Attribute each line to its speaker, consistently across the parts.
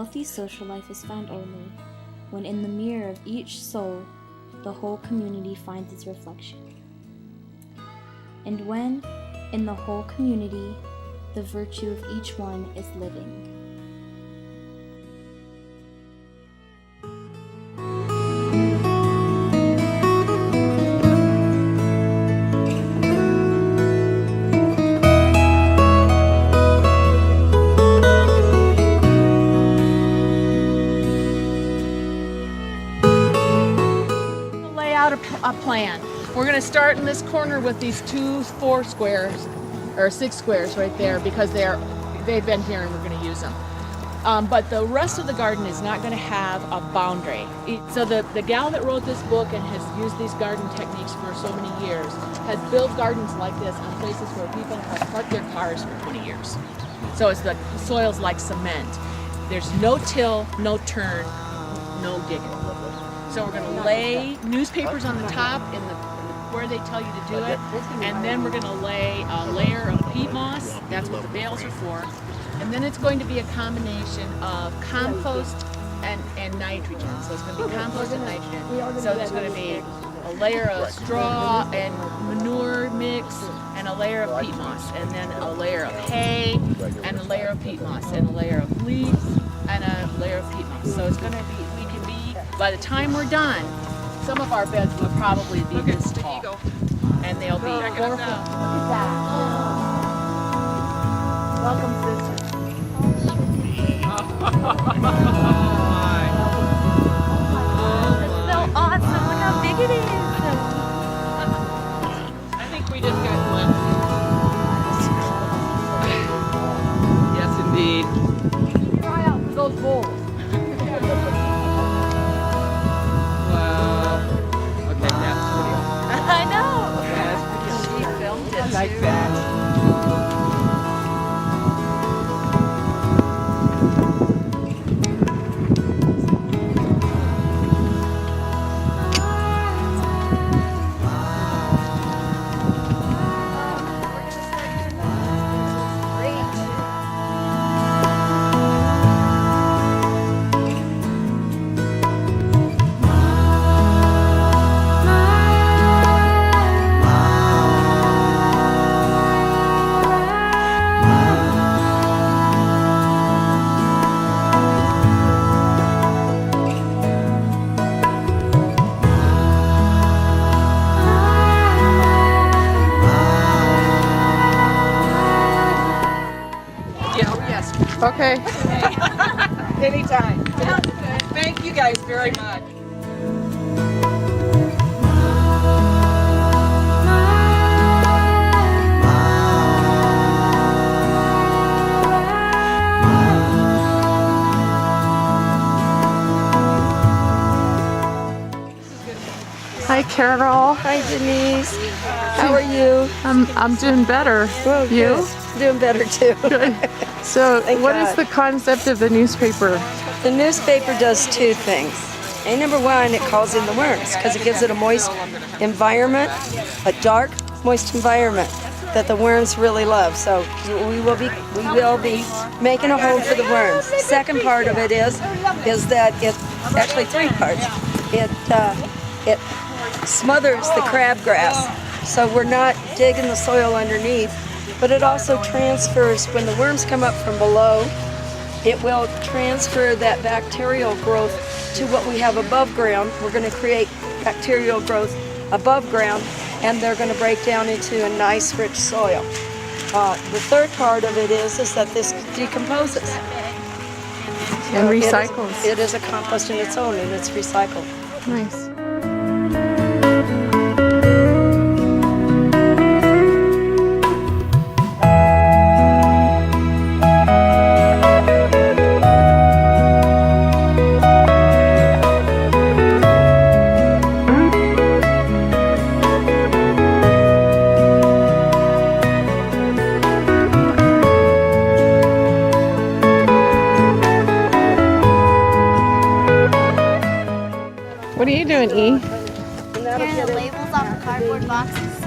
Speaker 1: healthy social life is found only when in the mirror of each soul the whole community finds its reflection. And when, in the whole community, the virtue of each one is living.
Speaker 2: A plan. We're going to start in this corner with these 4 squares or 6 squares right there because they've been here and we're going to use them. But the rest of the garden is not going to have a boundary. So the gal that wrote this book and has used these garden techniques for so many years has built gardens like this on places where people have parked their cars for 20 years. So it's the soil's like cement. There's no till, no turn, no digging. So we're going to lay newspapers on the top in where they tell you to do it, and then we're going to lay a layer of peat moss. That's what the bales are for. And then it's going to be a combination of compost and nitrogen. So it's going to be compost and nitrogen. So there's going to be a layer of straw and manure mix, and a layer of peat moss, and then a layer of hay, and a layer of peat moss, and a layer of leaves, and a layer of peat moss. So it's going to be, by the time we're done, some of our beds will probably be this tall, and they'll be 4 foot. Look at that. Welcome, sister. It's so awesome. Look how big it is. I think we just got glimpsed. Yes, indeed. Try out for those bowls. I know. That's because she filmed it. I like that.
Speaker 3: Okay.
Speaker 2: Anytime.
Speaker 3: Thank you guys very much. Hi, Carol.
Speaker 4: Hi, Denise. How are you?
Speaker 3: I'm doing better.
Speaker 4: Well,
Speaker 3: you?
Speaker 4: good. Doing better too.
Speaker 3: Good. So, what is the concept of the newspaper?
Speaker 4: The newspaper does 2 things. Number 1, it calls in the worms because it gives it a moist environment, a dark, moist environment that the worms really love. So we will be making a home for the worms. Second part of it is that it actually 3 parts. It smothers the crabgrass, so we're not digging the soil underneath. But it also transfers, when the worms come up from below, it will transfer that bacterial growth to what we have above ground. We're going to create bacterial growth above ground, and they're going to break down into a nice, rich soil. The third part of it is that this decomposes.
Speaker 3: And recycles.
Speaker 4: It is a compost in its own, and it's recycled.
Speaker 3: Nice. What are you doing, E?
Speaker 1: Tearing the labels off the cardboard boxes.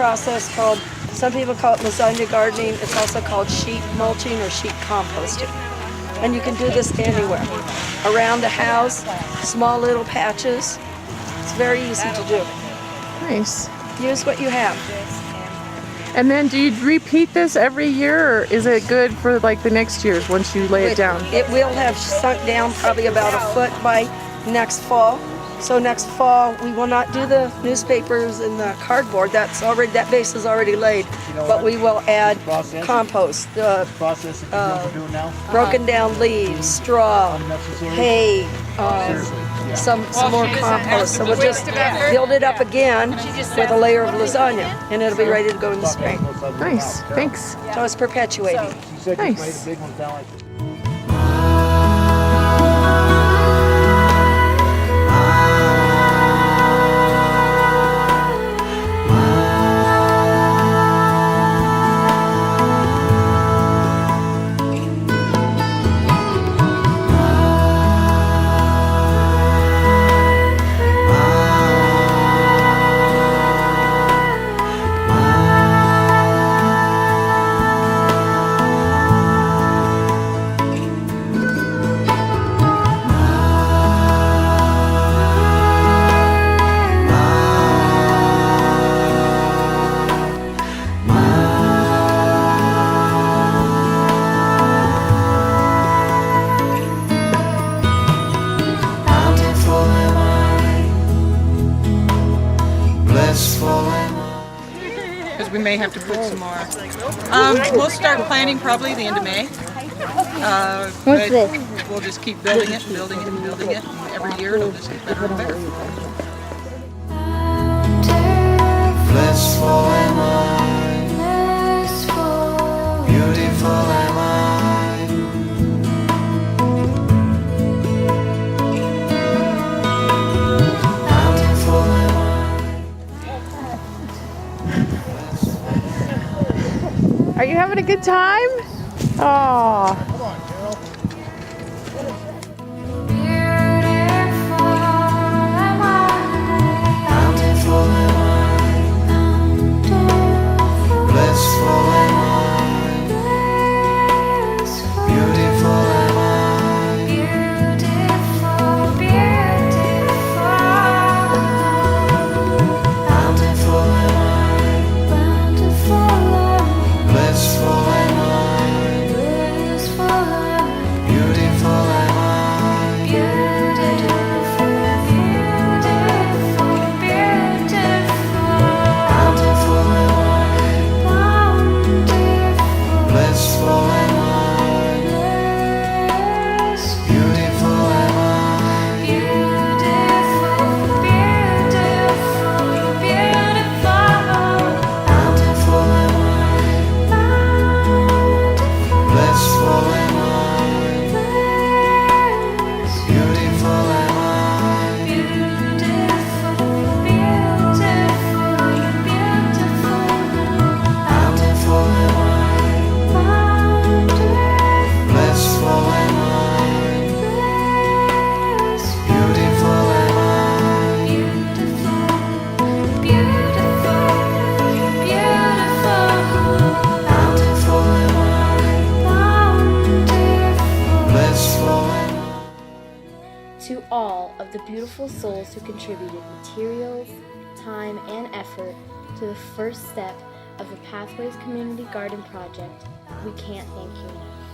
Speaker 4: process called, some people call it lasagna gardening. It's also called sheet mulching or sheet composting. And you can do this anywhere. Around the house, small little patches. It's very easy to do.
Speaker 3: Nice.
Speaker 4: Use what you have.
Speaker 3: And then do you repeat this every year, or is it good for like the next years once you lay it down?
Speaker 4: It will have sunk down probably about a foot by next fall. So next fall we will not do the newspapers and the cardboard. That's already, that base is already laid. But we will add compost, broken down leaves, straw, hay, some more compost. So we'll just build it up again with a layer of lasagna, and it'll be ready to go in the spring.
Speaker 3: Nice, thanks.
Speaker 4: So it's perpetuating.
Speaker 3: Nice.
Speaker 5: Because we may have to put some more. We'll start planting probably the end of May. But we'll just keep building it and building it and building it. And every year it'll just get better and better.
Speaker 6: Blissful am I, beautiful am I. Bountiful am
Speaker 3: Are you having a good time? Oh.
Speaker 1: To all of the beautiful souls who contributed materials, time, and effort to the first step of the Pathways Community Garden Project, we can't thank you enough.